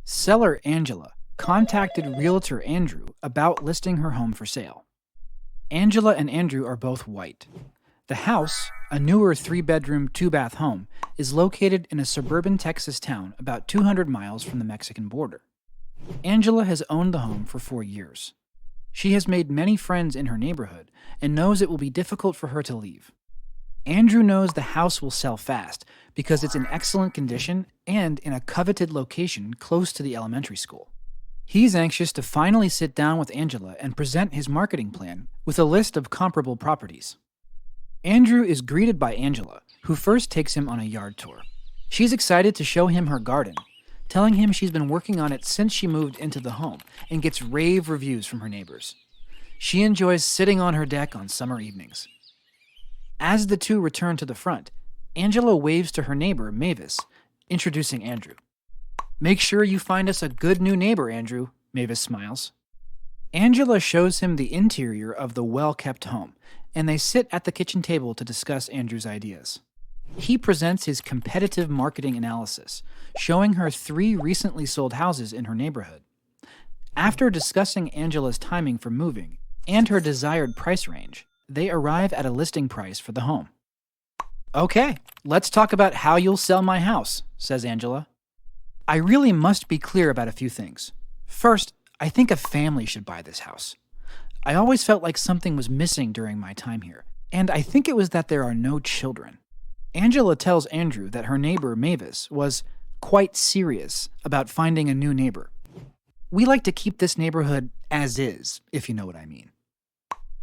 Seller Angela contacted realtor Andrew about listing her home for sale. Angela and Andrew are both white. The house, a newer 3-bedroom, 2-bath home, is located in a suburban Texas town about 200 miles from the Mexican border. Angela has owned the home for 4 years. She has made many friends in her neighborhood and knows it will be difficult for her to leave. Andrew knows the house will sell fast because it's in excellent condition and in a coveted location close to the elementary school. He's anxious to finally sit down with Angela and present his marketing plan with a list of comparable properties. Andrew is greeted by Angela, who first takes him on a yard tour. She's excited to show him her garden, telling him she's been working on it since she moved into the home and gets rave reviews from her neighbors. She enjoys sitting on her deck on summer evenings. As the two return to the front, Angela waves to her neighbor, Mavis, introducing Andrew. "Make sure you find us a good new neighbor, Andrew," Mavis smiles. Angela shows him the interior of the well-kept home, and they sit at the kitchen table to discuss Andrew's ideas. He presents his competitive marketing analysis, showing her 3 recently sold houses in her neighborhood. After discussing Angela's timing for moving and her desired price range, they arrive at a listing price for the home. "Okay, let's talk about how you'll sell my house," says Angela. "I really must be clear about a few things. First, I think a family should buy this house. I always felt like something was missing during my time here, and I think it was that there are no children." Angela tells Andrew that her neighbor, Mavis, was quite serious about finding a new neighbor. "We like to keep this neighborhood as is, if you know what I mean."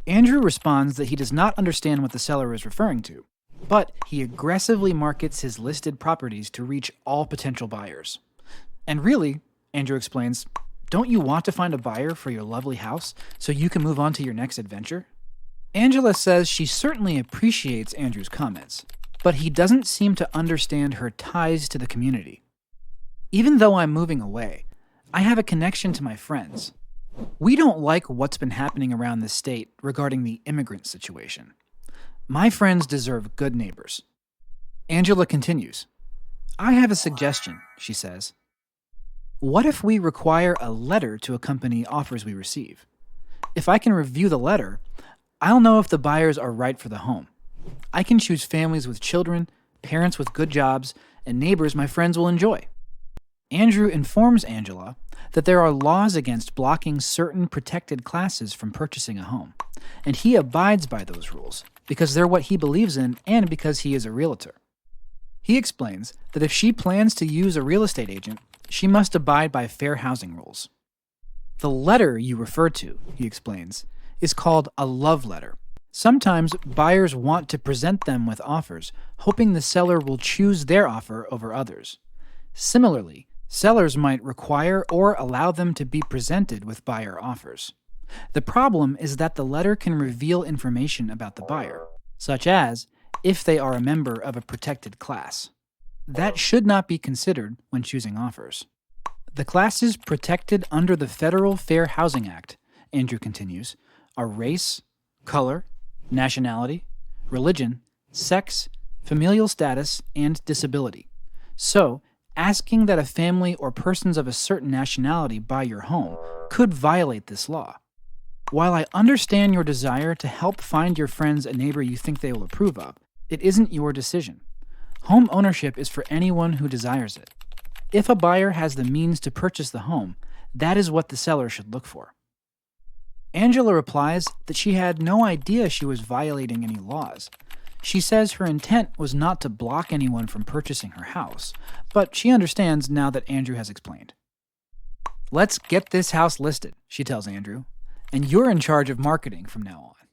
Andrew responds that he does not understand what the seller is referring to, but he aggressively markets his listed properties to reach all potential buyers. "And really," Andrew explains, "don't you want to find a buyer for your lovely house so you can move on to your next adventure?" Angela says she certainly appreciates Andrew's comments, but he doesn't seem to understand her ties to the community. "Even though I'm moving away, I have a connection to my friends. We don't like what's been happening around the state regarding the immigrant situation. My friends deserve good neighbors." Angela continues. "I have a suggestion," she says. "What if we require a letter to accompany offers we receive? If I can review the letter, I'll know if the buyers are right for the home. I can choose families with children, parents with good jobs, and neighbors my friends will enjoy." Andrew informs Angela that there are laws against blocking certain protected classes from purchasing a home, and he abides by those rules because they're what he believes in and because he is a realtor. He explains that if she plans to use a real estate agent, she must abide by fair housing rules. "The letter you refer to," he explains, "is called a love letter. Sometimes buyers want to present them with offers, hoping the seller will choose their offer over others. Similarly, sellers might require or allow them to be presented with buyer offers. The problem is that the letter can reveal information about the buyer, such as if they are a member of a protected class. That should not be considered when choosing offers. The classes protected under the Federal Fair Housing Act," Andrew continues, "are race, color, nationality, religion, sex, familial status, and disability. So, asking that a family or persons of a certain nationality buy your home could violate this law. While I understand your desire to help find your friends a neighbor you think they will approve of, it isn't your decision. Home ownership is for anyone who desires it. If a buyer has the means to purchase the home, that is what the seller should look for." Angela replies that she had no idea she was violating any laws. She says her intent was not to block anyone from purchasing her house, but she understands now that Andrew has explained. "Let's get this house listed," she tells Andrew, "and you're in charge of marketing from now on."